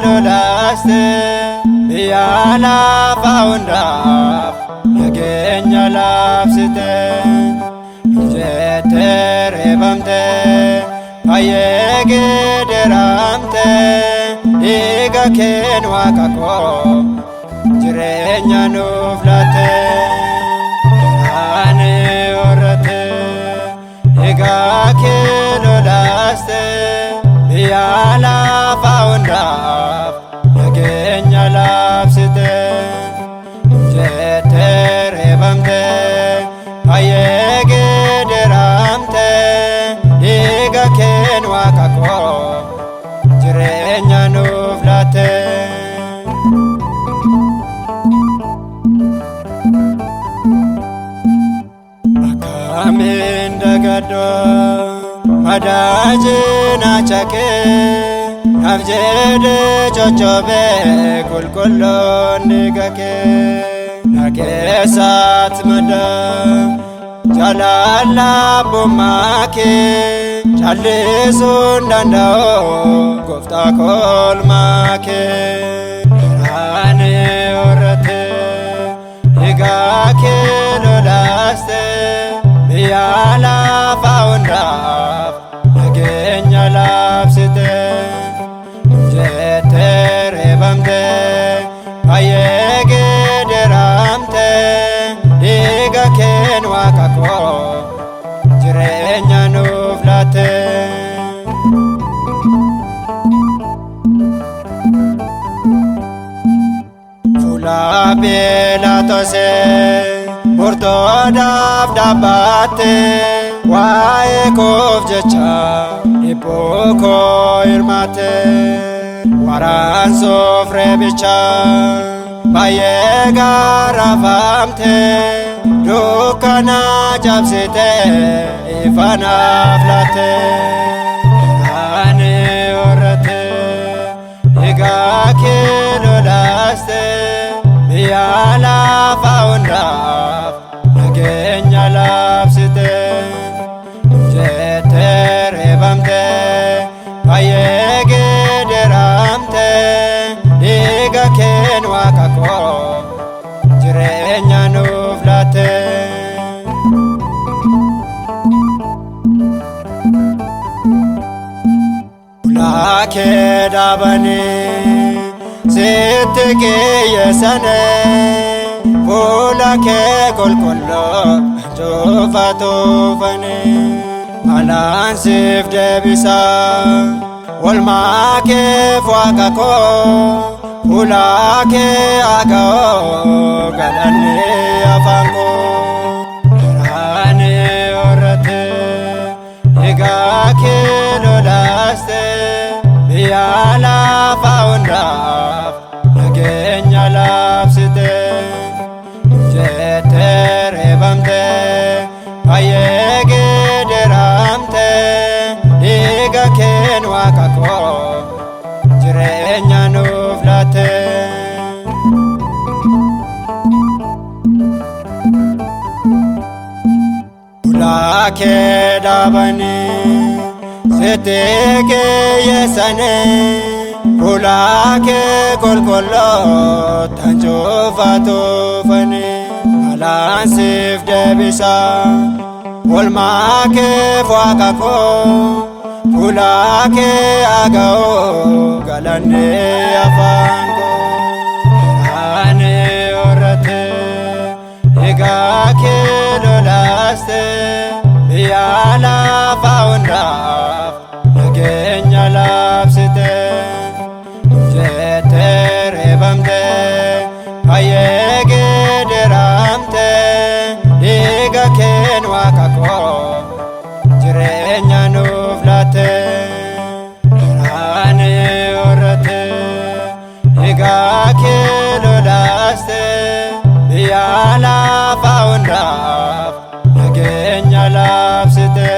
Lolaste biyala faundaf nagenya lapsite jetere bamte ayege deramte iga ken wakako jirenya nuflate ane orate iga ken lolaste biyala faundaf nagenya lapsite jetere bamte ayege deramte iga ken wakako jirenya nuflate akamin dagado madajina chake Navjede chochobe kulkulon nigake Nagesat mada jalala bumake Chalisun dandao gufta kolmake Rane orate igake lolaste Biyala faundaf nagenya lapsite jetere bamte ayege deramte iga ken wakako jirenya nuflate fula bela tose burto daf dabate wae kof jecha ipoko irmate Waran sofre bicha baye garafamte dukana jabsite ifana flate ane orate iga kilolaste biyala faundaf nagenya lapsite jetere bamte ayege deramte iga ken wakako jirenya nuflate ulake dabani sittike yesane ulake kolkollo jofatu fane malansif debisa Walmake fuakako ulake agao galane afango rane orate iga kilolaste biyala faundaf nagenya lapsite jetere bamte ayege deramte iga ken wakako jirenya nuflate ulake dabani sitike yesane ulake kolkollo tanjofatu fane malansif debisa walmake fuakako ulake agao galane afango ane orate iga kilolaste biyala faundaf nageenya laabsite jettee reebamte baay'ee geeddaramte dhiiga keen Waaqa koo jireenya nuuf laatte waraanni horate dhiiga kee lolaaste biyya lafaa hundaaf nageenya laabsite.